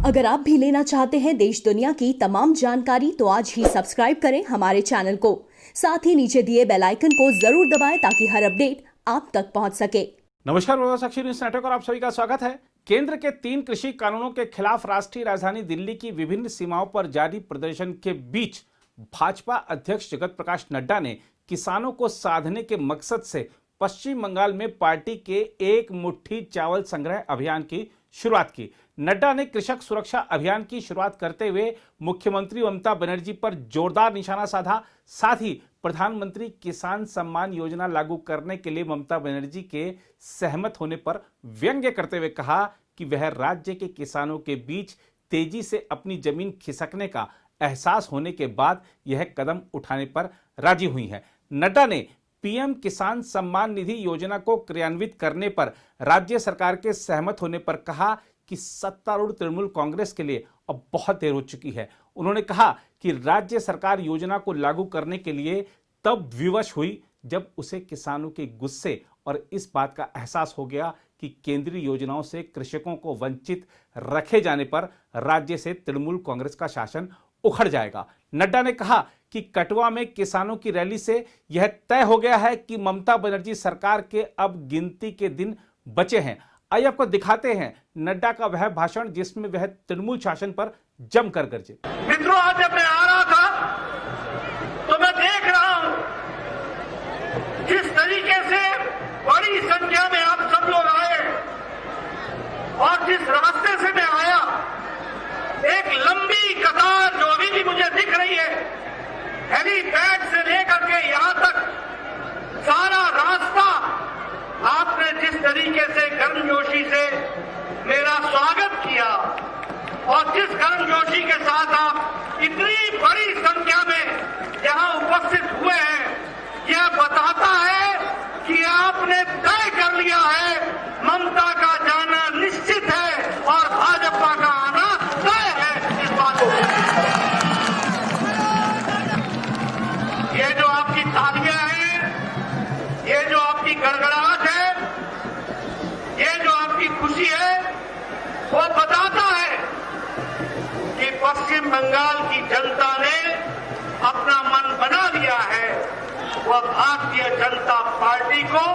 अगर आप भी लेना चाहते हैं देश दुनिया की तमाम जानकारी तो आज ही सब्सक्राइब करें हमारे चैनल को। साथ ही नीचे दिए बेल आइकन को जरूर दबाएं ताकि हर अपडेट आप तक पहुंच सके। नमस्कार, साक्षी न्यूज नेटवर्क और आप सभी का स्वागत है। केंद्र के 3 कृषि कानूनों के खिलाफ राष्ट्रीय राजधानी दिल्ली की विभिन्न सीमाओं पर जारी प्रदर्शन के बीच भाजपा अध्यक्ष जगत प्रकाश नड्डा ने किसानों को साधने के मकसद से पश्चिम बंगाल में पार्टी के एक मुट्ठी चावल संग्रह अभियान की शुरुआत की। नड्डा ने कृषक सुरक्षा अभियान की शुरुआत करते हुए मुख्यमंत्री ममता बनर्जी पर जोरदार निशाना साधा। साथ ही प्रधानमंत्री किसान सम्मान योजना लागू करने के लिए ममता बनर्जी के सहमत होने पर व्यंग्य करते हुए कहा कि वह राज्य के किसानों के बीच तेजी से अपनी जमीन खिसकने का एहसास होने के बाद यह कदम उठाने पर राजी हुई है। नड्डा ने पीएम किसान सम्मान निधि योजना को क्रियान्वित करने पर राज्य सरकार के सहमत होने पर कहा कि सत्तारूढ़ तृणमूल कांग्रेस के लिए अब बहुत देर हो चुकी है। उन्होंने कहा कि राज्य सरकार योजना को लागू करने के लिए तब विवश हुई जब उसे किसानों के गुस्से और इस बात का एहसास हो गया कि केंद्रीय योजनाओं से कृषकों को वंचित रखे जाने पर राज्य से तृणमूल कांग्रेस का शासन उखड़ जाएगा। नड्डा ने कहा कि कटवा में किसानों की रैली से यह तय हो गया है कि ममता बनर्जी सरकार के अब गिनती के दिन बचे हैं। आइए आपको दिखाते हैं नड्डा का वह भाषण जिसमें वह तृणमूल शासन पर जमकर गरजे। मित्रों, आज जब मैं आ रहा था तो मैं देख रहा हूं जिस तरीके से बड़ी संख्या में आप सब लोग आए और जिस रास्ते से मैं आया, एक लंबी कतार जो अभी भी मुझे दिख रही है, हेलीपैड से लेकर के यहां तक सारा रास्ता आपने जिस तरीके से गर्मजोशी से मेरा स्वागत किया और जिस गर्मजोशी के साथ आप इतनी बड़ी संख्या में यहां उपस्थित हुए हैं, यह बताता है कि आपने तय कर लिया है ममता का जाना निश्चित है और भाजपा का आना तय है। इस बात को ये जो आपकी तालियां हैं, ये जो आपकी गड़गड़ाहट है, ये जो आपकी खुशी है, वो बताता है कि पश्चिम बंगाल की जनता ने अपना मन बना लिया है। वह भारतीय जनता पार्टी को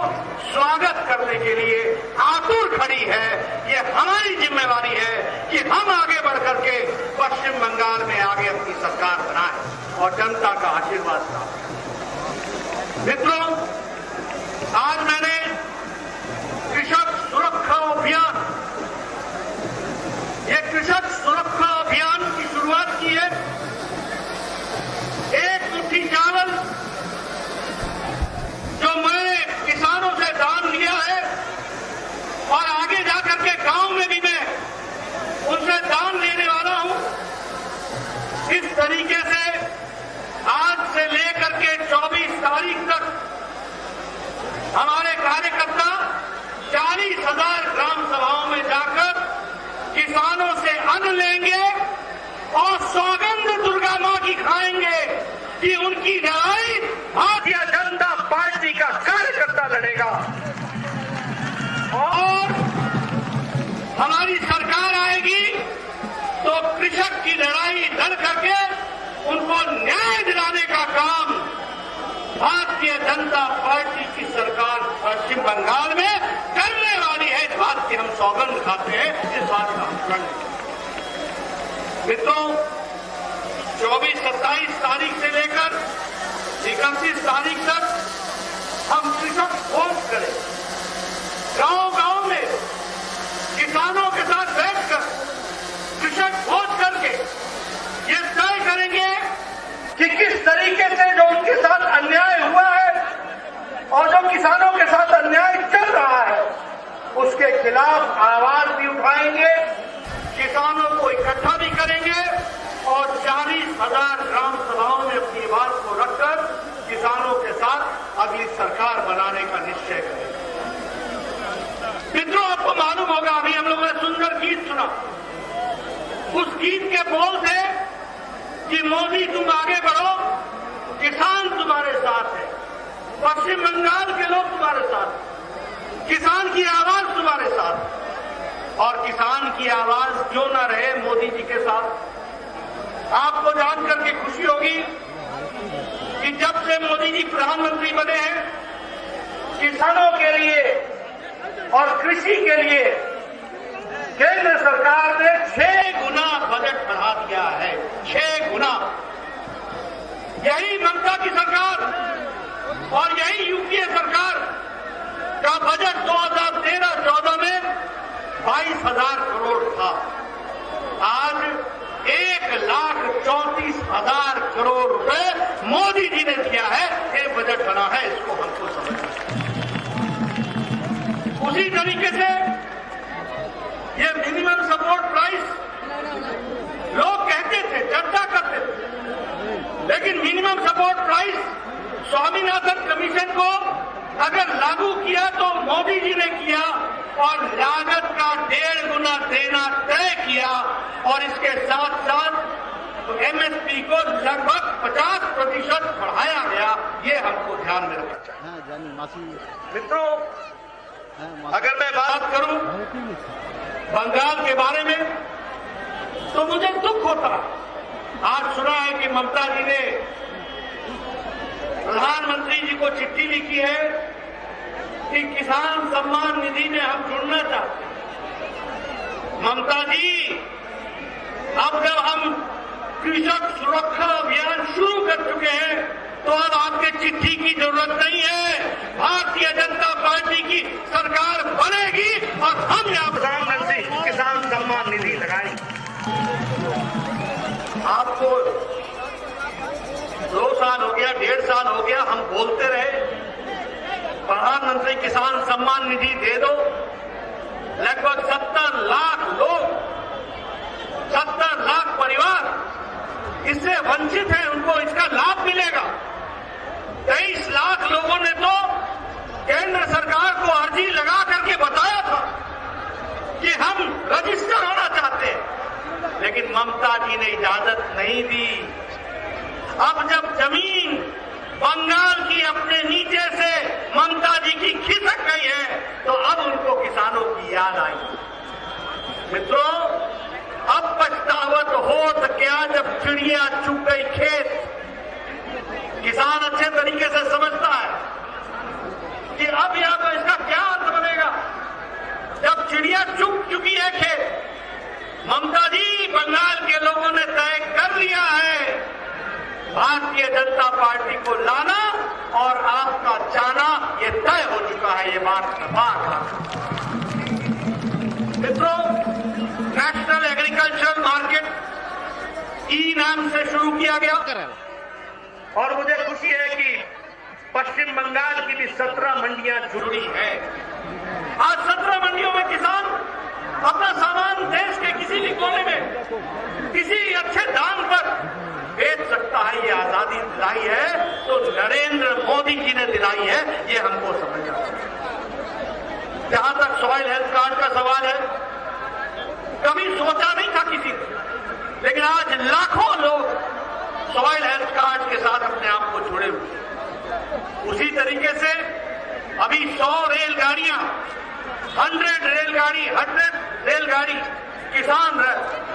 स्वागत करने के लिए आतुर खड़ी है। ये हमारी जिम्मेवारी है कि हम आगे बढ़ करके पश्चिम बंगाल में आगे अपनी सरकार बनाएं और जनता का आशीर्वाद प्राप्त। मित्रों, आज मैंने कृषक सुरक्षा अभियान, ये कृषक सुरक्षा अभियान की शुरुआत की है। एक मुट्ठी चावल जो मैंने किसानों से दान लिया है और आगे जाकर के गांव में भी मैं उनसे दान लेने वाला हूं, इस तरीके से आज से लेकर के 24 तारीख तक हमारे कार्यकर्ता 40,000 ग्राम सभाओं में जाकर किसानों से अन्न लेंगे और सौगंध दुर्गा मां की खाएंगे कि उनकी लड़ाई भारतीय जनता पार्टी का कार्यकर्ता लड़ेगा और हमारी सरकार आएगी तो कृषक की लड़ाई लड़ करके उनको न्याय दिलाने का काम भारतीय जनता पार्टी की सरकार पश्चिम बंगाल में करने वाली है। इस बात की हम सौगंध खाते हैं, इस बात का हम प्रण लेते हैं। मित्रों, 24-27 तारीख से लेकर 31 तारीख तक हम कृषक भोज करें। गांव-गांव में किसानों के साथ बैठकर कृषक भोज करके ये तय करेंगे कि किस तरीके से जो उनके साथ अन्याय हुआ है और जो किसानों के साथ अन्याय चल रहा है उसके खिलाफ आवाज भी उठाएंगे, किसानों को इकट्ठा भी करेंगे और 40,000 ग्राम सभाओं में अपनी बात को रखकर किसानों के साथ अगली सरकार बनाने का निश्चय करेंगे। मित्रों, आपको मालूम होगा अभी हम लोगों ने सुंदर गीत सुना। उस गीत के बोल थे कि मोदी तुम आगे बढ़ो, किसान तुम्हारे साथ है, पश्चिम बंगाल के लोग तुम्हारे साथ, किसान की आवाज तुम्हारे साथ। और किसान की आवाज क्यों ना रहे मोदी जी के साथ। आपको जानकर के खुशी होगी कि जब से मोदी जी प्रधानमंत्री बने हैं, किसानों के लिए और कृषि के लिए केंद्र सरकार ने 6 गुना बजट बढ़ा दिया है। 6 गुना। यही ममता की सरकार और यही यूपीए सरकार का बजट 2013-14 में 22,000 करोड़ था। आज 1,34,000 करोड़ रुपए मोदी जी ने दिया है। ये बजट बना है, इसको हमको समझना है। उसी तरीके से ये मिनिमम सपोर्ट प्राइस लोग कहते थे, चर्चा करते थे, लेकिन minimum support price Swaminathan commission को अगर लागू किया तो मोदी जी ने किया और लागत का 1.5 गुना देना तय किया और इसके साथ साथ एमएसपी को लगभग 50% बढ़ाया गया। ये हमको ध्यान में रखना चाहिए। मित्रों, अगर मैं बात करूं बंगाल के बारे में तो मुझे दुख होता। आज सुना है कि ममता जी ने प्रधानमंत्री जी को चिट्ठी लिखी है कि किसान सम्मान निधि में हम जुड़ना चाहते हैं। ममता जी, अब जब हम कृषक सुरक्षा अभियान शुरू कर चुके हैं तो अब आपके चिट्ठी की जरूरत नहीं है। भारतीय जनता पार्टी की सरकार बनेगी और हम यहाँ प्रधानमंत्री किसान सम्मान निधि लगाएंगे। आपको 2 साल हो गया, 1.5 साल हो गया, हम बोलते रहे प्रधानमंत्री किसान सम्मान निधि दे दो। लगभग 70 लाख लोग, 70 लाख परिवार इससे वंचित हैं, उनको इसका लाभ मिलेगा। 23 लाख लोगों ने तो केंद्र सरकार को अर्जी लगा करके बताया था कि हम रजिस्टर होना चाहते हैं, लेकिन ममता जी ने इजाजत नहीं दी। अब जब जमीन बंगाल की अपने नीचे से ममता जी की खिसक गई है तो अब उनको किसानों की याद आई। मित्रों, अब पछतावत हो तो क्या जब चिड़िया चुग गई खेत। किसान अच्छे तरीके से समझता है कि अब या तो इसका क्या अर्थ बनेगा जब चिड़िया चुग चुकी है खेत। ममता जी, बंगाल के लोगों ने तय कर लिया है भारतीय जनता पार्टी को लाना और आपका जाना, ये तय हो चुका है। ये बात मित्रों, नेशनल एग्रीकल्चरल मार्केट ई-नाम से शुरू किया गया और मुझे खुशी है कि पश्चिम बंगाल की भी 17 मंडियां जुड़ी हैं। आज 17 मंडियों में किसान अपना सामान देश के किसी भी कोने में किसी अच्छे दाम पर बेच सकता है। ये आजादी दिलाई है तो नरेंद्र मोदी जी ने दिलाई है, ये हमको समझना चाहिए। जहां तक सॉइल हेल्थ कार्ड का सवाल है, कभी सोचा नहीं था किसी ने, लेकिन आज लाखों लोग सॉइल हेल्थ कार्ड के साथ अपने आप को जुड़े हुए। उसी तरीके से अभी 100 रेलगाड़ियां, 100 रेलगाड़ी किसान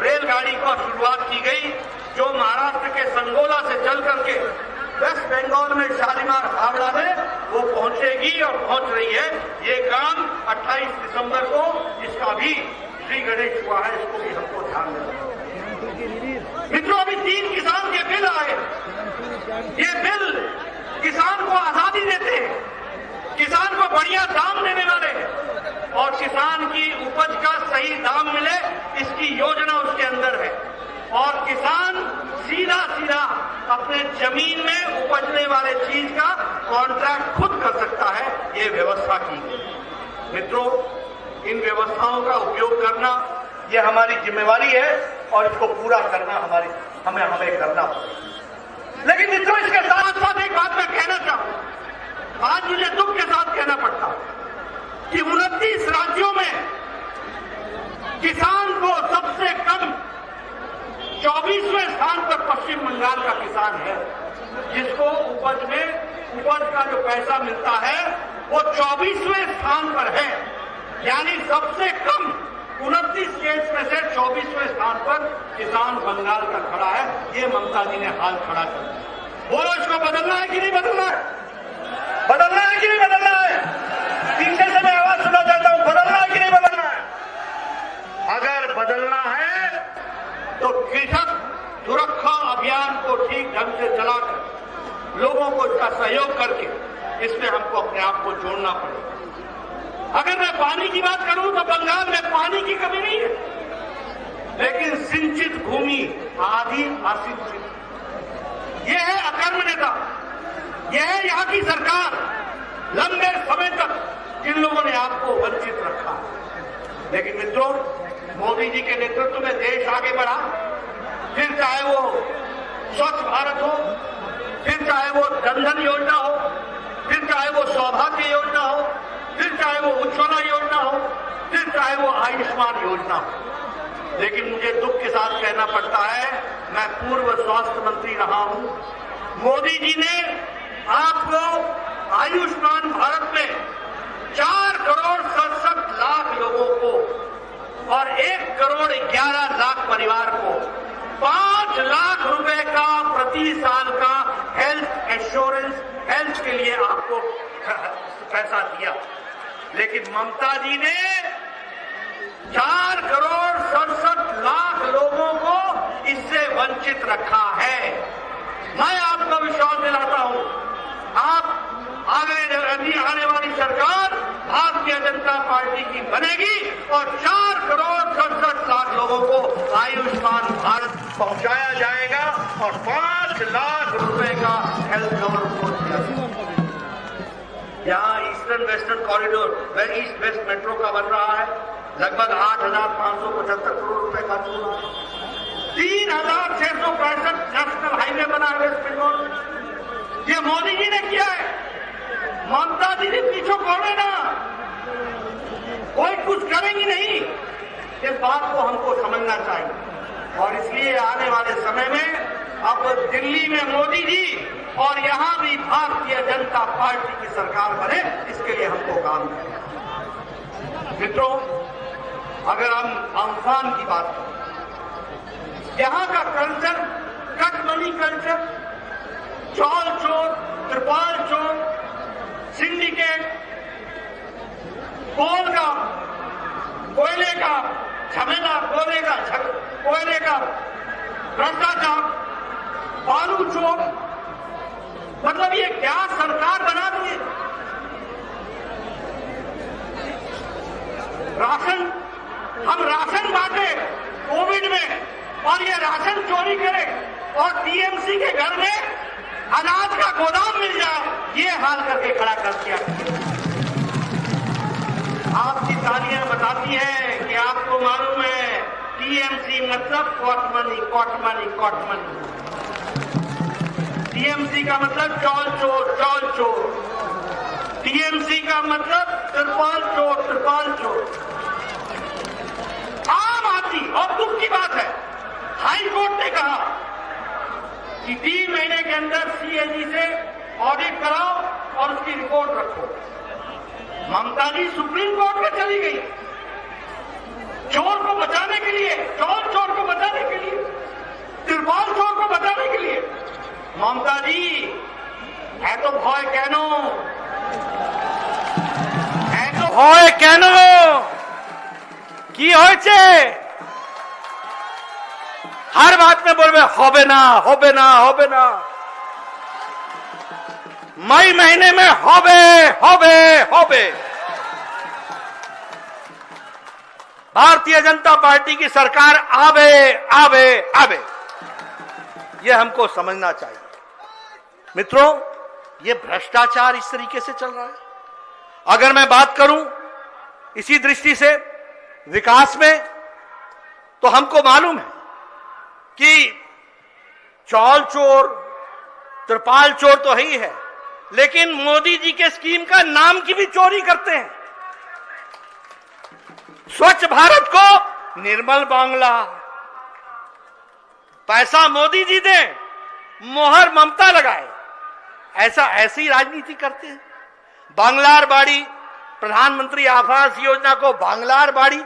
रेलगाड़ी का शुरुआत की गई, जो महाराष्ट्र के संगोला से चल करके वेस्ट बंगाल में शालीमार हावड़ा में वो पहुंचेगी और पहुंच रही है। ये काम 28 दिसंबर को इसका भी श्री गणेश हुआ है, इसको भी हमको ध्यान में रखना। मित्रों, अभी 3 किसान के बिल आए। ये बिल किसान को आजादी देते हैं, किसान को बढ़िया दाम देने वाले और किसान की उपज का सही दाम मिले, इसकी योजना उसके अंदर है। और किसान सीधा सीधा अपने जमीन में उपजने वाले चीज का कॉन्ट्रैक्ट खुद कर सकता है। ये व्यवस्था की गई। मित्रों, इन व्यवस्थाओं का उपयोग करना ये हमारी जिम्मेवारी है और इसको पूरा करना हमें करना पड़ेगा। लेकिन मित्रों, इसके साथ साथ एक बात मैं कहना चाहूं। आज मुझे दुख के साथ कहना पड़ता कि 29 राज्यों में किसान को सबसे कम 24वें स्थान पर पश्चिम बंगाल का किसान है, जिसको उपज का जो पैसा मिलता है वो 24वें स्थान पर है। यानी सबसे कम 29 स्टेट्स में से 24वें स्थान पर किसान बंगाल का खड़ा है। ये ममता जी ने हाल खड़ा कर दिया। बोलो, इसको बदलना है कि नहीं बदलना है? बदलना है कि नहीं बदलना है? पीछे से मैं आवाज सुना चाहता हूं, बदलना है कि नहीं बदलना है? अगर बदलना है तो कृषक सुरक्षा अभियान को ठीक ढंग से चलाकर लोगों को इसका सहयोग करके इसमें हमको अपने आप को जोड़ना पड़ेगा। अगर मैं पानी की बात करूं तो बंगाल में पानी की कमी नहीं है, लेकिन सिंचित भूमि आधी असिंचित। यह है अकर्मण्यता, यह है यहां की सरकार लंबे समय तक जिन लोगों ने आपको वंचित रखा। लेकिन मित्रों, मोदी जी के नेतृत्व में देश आगे बढ़ा। फिर चाहे वो स्वच्छ भारत हो, फिर चाहे वो जन धन योजना हो, फिर चाहे वो सौभाग्य योजना हो, फिर चाहे वो उज्ज्वला योजना हो, फिर चाहे वो आयुष्मान योजना हो। लेकिन मुझे दुख के साथ कहना पड़ता है, मैं पूर्व स्वास्थ्य मंत्री रहा हूं, मोदी जी ने आपको आयुष्मान भारत में 4 करोड़ 67 लाख लोगों को और 1 करोड़ 11 लाख परिवार को 5 लाख रुपए का प्रति साल का हेल्थ इंश्योरेंस, हेल्थ के लिए आपको पैसा दिया। लेकिन ममता जी ने 4 करोड़ 67 लाख लोगों को इससे वंचित रखा है। मैं आपको विश्वास दिलाता हूं, आप आने वाली सरकार भारतीय जनता पार्टी की बनेगी और 4 करोड़ 67 लाख लोगों को आयुष्मान भारत पहुंचाया जाएगा और 5 लाख रुपए का हेल्थ कवर को दिया जाएगा। यहाँ eastern western corridor, east west metro का बन रहा है, लगभग 8,575 करोड़ रुपए खर्च हो रहा है। 3,665 नेशनल हाईवे बना है वेस्ट बंगाल में। ये मोदी जी ने किया है, ममता जी ने पीछे पड़े ना, कोई कुछ करेंगी नहीं। इस बात को हमको समझना चाहिए और इसलिए आने वाले समय में अब दिल्ली में मोदी जी और यहां भी भारतीय जनता पार्टी की सरकार बने, इसके लिए हमको काम करना। मित्रों, अगर हम अम्फान की बात करें, यहां का कल्चर कटमनी कल्चर, चौल चोर, त्रिपाल चोर, सिंडिकेट, कोल का, कोयले का झमेला, कोयले का भ्रष्टाचार, बालू चोर, मतलब ये क्या सरकार बना दी है? राशन, हम राशन बांटे कोविड में और ये राशन चोरी करे और टीएमसी के घर में अनाज का गोदाम मिल जाए, ये हाल करके खड़ा कर दिया। आपकी तालियां बताती हैं कि आपको मालूम है टीएमसी मतलब कॉटमनी, कॉटमनी, कॉटमनी। टीएमसी का मतलब चौल चोर, चौल चोर। टीएमसी का मतलब त्रिपाल चोर, त्रिपाल चोर। आम आदमी, और दुख की बात है, हाई कोर्ट ने कहा कि 3 महीने के अंदर सीएजी से ऑडिट कराओ और उसकी रिपोर्ट रखो। ममता जी सुप्रीम कोर्ट में चली गई चोर को बचाने के लिए, चौल चोर को बचाने के लिए, त्रिपाल चोर को बचाने के लिए। ममता जी है तो भय कहनो, है तो ভয় কেন কি হয়েছে? हर बात में बोलबे होबे ना, होबे ना, होबे ना। मई महीने में होबे, होबे, होबे। भारतीय जनता पार्टी की सरकार आवे, आवे, आवे। ये हमको समझना चाहिए। मित्रों, ये भ्रष्टाचार इस तरीके से चल रहा है। अगर मैं बात करूं इसी दृष्टि से विकास में, तो हमको मालूम है कि चौल चोर, त्रिपाल चोर तो ही है, लेकिन मोदी जी के स्कीम का नाम की भी चोरी करते हैं। स्वच्छ भारत को निर्मल बांग्ला, पैसा मोदी जी दे, मोहर ममता लगाए, ऐसी राजनीति करते हैं। बांग्लार बाड़ी, प्रधानमंत्री आवास योजना को बांग्लार बाड़ी,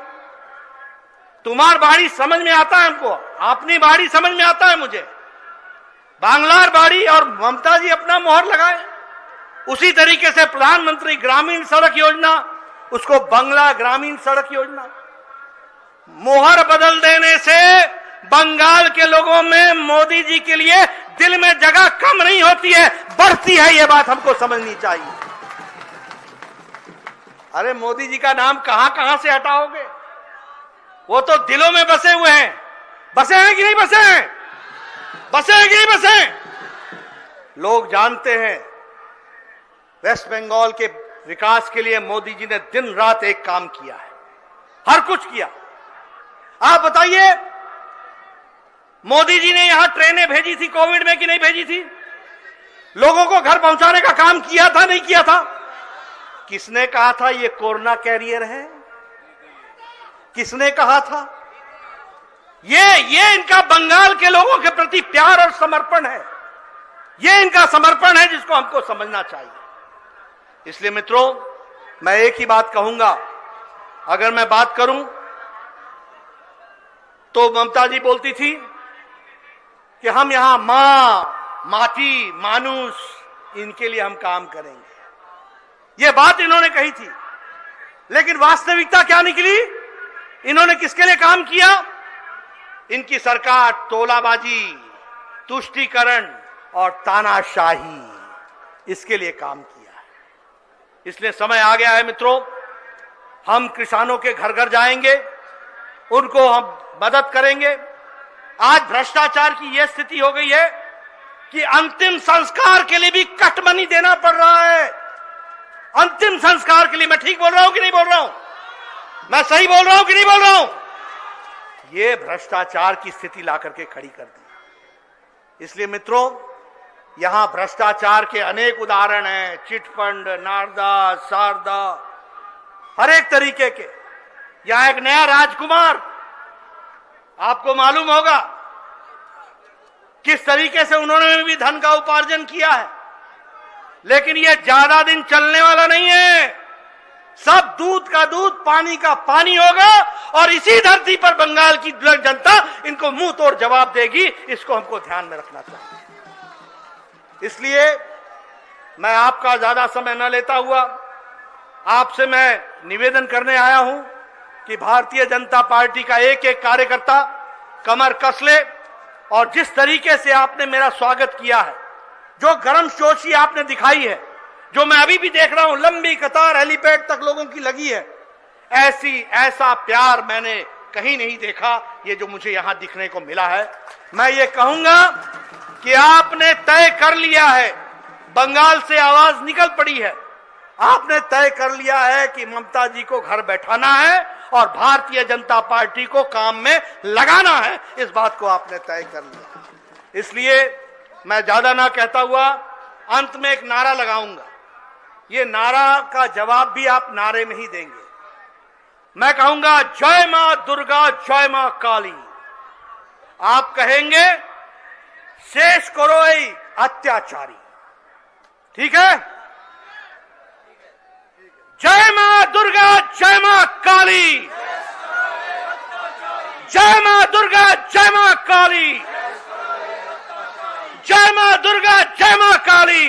तुम्हार बाड़ी समझ में आता है हमको, अपनी बाड़ी समझ में आता है मुझे। बांग्लार बाड़ी और ममता जी अपना मोहर लगाए। उसी तरीके से प्रधानमंत्री ग्रामीण सड़क योजना, उसको बंगला ग्रामीण सड़क योजना। मोहर बदल देने से बंगाल के लोगों में मोदी जी के लिए दिल में जगह कम नहीं होती है, बढ़ती है। यह बात हमको समझनी चाहिए। अरे मोदी जी का नाम कहां कहां से हटाओगे? वो तो दिलों में बसे हुए हैं। बसे हैं कि नहीं बसे हैं? बसे हैं कि नहीं बसे हैं? लोग जानते हैं वेस्ट बंगाल के विकास के लिए मोदी जी ने दिन रात एक काम किया है, हर कुछ किया। आप बताइए, मोदी जी ने यहां ट्रेनें भेजी थी कोविड में कि नहीं भेजी थी? लोगों को घर पहुंचाने का काम किया था नहीं किया था? किसने कहा था ये कोरोना कैरियर है? किसने कहा था? ये इनका बंगाल के लोगों के प्रति प्यार और समर्पण है। ये इनका समर्पण है जिसको हमको समझना चाहिए। इसलिए मित्रों, मैं एक ही बात कहूंगा। अगर मैं बात करूं तो ममता जी बोलती थी कि हम यहां मां, माटी, मानुष, इनके लिए हम काम करेंगे। यह बात इन्होंने कही थी, लेकिन वास्तविकता क्या निकली? इन्होंने किसके लिए काम किया? इनकी सरकार तोलाबाजी, तुष्टीकरण और तानाशाही, इसके लिए काम किया है। इसलिए समय आ गया है मित्रों, हम किसानों के घर घर जाएंगे, उनको हम मदद करेंगे। आज भ्रष्टाचार की यह स्थिति हो गई है कि अंतिम संस्कार के लिए भी कट मनी देना पड़ रहा है। अंतिम संस्कार के लिए। मैं ठीक बोल रहा हूं कि नहीं बोल रहा हूं? मैं सही बोल रहा हूं कि नहीं बोल रहा हूं? यह भ्रष्टाचार की स्थिति ला करके खड़ी कर दी। इसलिए मित्रों, यहां भ्रष्टाचार के अनेक उदाहरण हैं, चिटफंड, नारदा, शारदा, हर एक तरीके के। यहां एक नया राजकुमार, आपको मालूम होगा किस तरीके से उन्होंने भी धन का उपार्जन किया है, लेकिन यह ज्यादा दिन चलने वाला नहीं है। सब दूध का दूध, पानी का पानी होगा, और इसी धरती पर बंगाल की जनता इनको मुंह तोड़ जवाब देगी। इसको हमको ध्यान में रखना चाहिए। इसलिए मैं आपका ज्यादा समय न लेता हुआ आपसे मैं निवेदन करने आया हूं कि भारतीय जनता पार्टी का एक एक कार्यकर्ता कमर कस ले, और जिस तरीके से आपने मेरा स्वागत किया है, जो गर्मजोशी आपने दिखाई है, जो मैं अभी भी देख रहा हूं, लंबी कतार हेलीपैड तक लोगों की लगी है, ऐसा प्यार मैंने कहीं नहीं देखा, ये जो मुझे यहां दिखने को मिला है। मैं ये कहूंगा कि आपने तय कर लिया है, बंगाल से आवाज निकल पड़ी है, आपने तय कर लिया है कि ममता जी को घर बैठाना है और भारतीय जनता पार्टी को काम में लगाना है। इस बात को आपने तय कर लिया। इसलिए मैं ज्यादा ना कहता हुआ अंत में एक नारा लगाऊंगा। ये नारा का जवाब भी आप नारे में ही देंगे। मैं कहूंगा, जय मां दुर्गा, जय मां काली। आप कहेंगे, शेष करो ऐ अत्याचारी। ठीक है? जय मां दुर्गा, जय मां काली। जय मां दुर्गा, जय मां काली। जय मां दुर्गा, जय मां काली।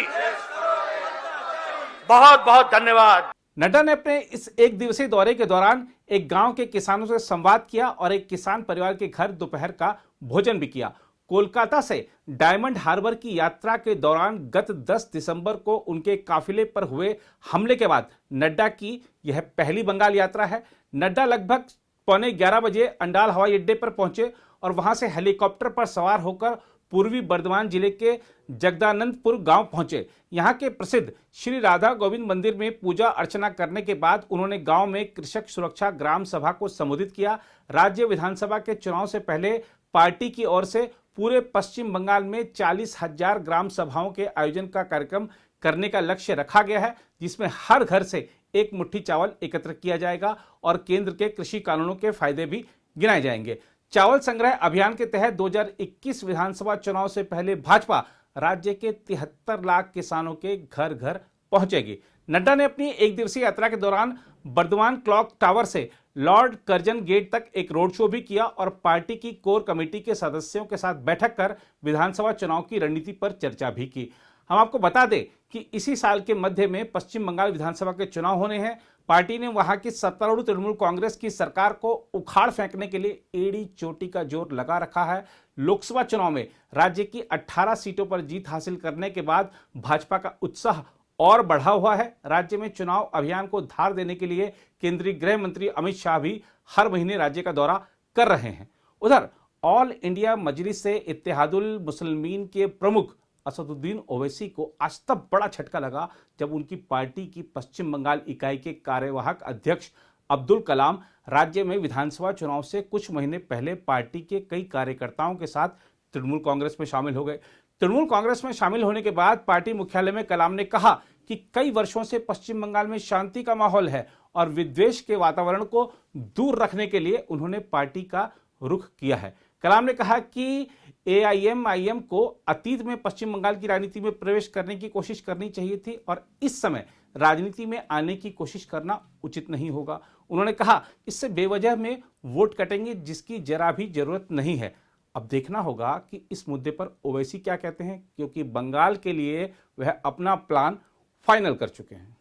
बहुत बहुत धन्यवाद। नड्डा ने अपने इस एक दिवसीय दौरे के दौरान एक गांव के किसानों से संवाद किया और एक किसान परिवार के घर दोपहर का भोजन भी किया। कोलकाता से डायमंड हार्बर की यात्रा के दौरान गत 10 दिसंबर को उनके काफिले पर हुए हमले के बाद नड्डा की यह पहली बंगाल यात्रा है। नड्डा लगभग 11:15 बजे अंडाल हवाई अड्डे पर पहुंचे और वहां से हेलीकॉप्टर पर सवार होकर पूर्वी बर्धमान जिले के जगदानंदपुर गांव पहुंचे। यहां के प्रसिद्ध श्री राधा गोविंद मंदिर में पूजा अर्चना करने के बाद उन्होंने गांव में कृषक सुरक्षा ग्राम सभा को संबोधित किया। राज्य विधानसभा के चुनाव से पहले पार्टी की ओर से पूरे पश्चिम बंगाल में 40,000 ग्राम सभाओं के आयोजन का कार्यक्रम करने का लक्ष्य रखा गया है, जिसमें हर घर से एक मुट्ठी चावल एकत्र किया जाएगा और केंद्र के कृषि कानूनों के फायदे भी गिनाए जाएंगे। चावल संग्रह अभियान के तहत 2021 विधानसभा चुनाव से पहले भाजपा राज्य के 73 लाख किसानों के घर घर पहुंचेगी। नड्डा ने अपनी एक दिवसीय यात्रा के दौरान बर्दवान क्लॉक टावर से लॉर्ड कर्जन गेट तक एक रोड शो भी किया और पार्टी की कोर कमेटी के सदस्यों के साथ बैठक कर विधानसभा चुनाव की रणनीति पर चर्चा भी की। हम आपको बता दें कि इसी साल के मध्य में पश्चिम बंगाल विधानसभा के चुनाव होने हैं। पार्टी ने वहां की सत्तारूढ़ तृणमूल कांग्रेस की सरकार को उखाड़ फेंकने के लिए एड़ी चोटी का जोर लगा रखा है। लोकसभा चुनाव में राज्य की 18 सीटों पर जीत हासिल करने के बाद भाजपा का उत्साह और बढ़ा हुआ है। राज्य में चुनाव अभियान को धार देने के लिए केंद्रीय गृह मंत्री अमित शाह भी हर महीने राज्य का दौरा कर रहे हैं। उधर ऑल इंडिया मजलिस से इत्तेहादुल मुस्लिमीन के प्रमुख असदुद्दीन ओवैसी को आज तब बड़ा झटका लगा जब उनकी पार्टी की पश्चिम बंगाल इकाई के कार्यवाहक अध्यक्ष अब्दुल कलाम राज्य में विधानसभा चुनाव से कुछ महीने पहले पार्टी के कई कार्यकर्ताओं के साथ तृणमूल कांग्रेस में शामिल हो गए। तृणमूल कांग्रेस में शामिल होने के बाद पार्टी मुख्यालय में कलाम ने कहा कि कई वर्षों से पश्चिम बंगाल में शांति का माहौल है और विद्वेष के वातावरण को दूर रखने के लिए उन्होंने पार्टी का रुख किया है। कलाम ने कहा कि एआईएमआईएम को अतीत में पश्चिम बंगाल की राजनीति में प्रवेश करने की कोशिश करनी चाहिए थी और इस समय राजनीति में आने की कोशिश करना उचित नहीं होगा। उन्होंने कहा इससे बेवजह में वोट कटेंगे जिसकी जरा भी जरूरत नहीं है। अब देखना होगा कि इस मुद्दे पर ओवैसी क्या कहते हैं, क्योंकि बंगाल के लिए वह अपना प्लान फाइनल कर चुके हैं।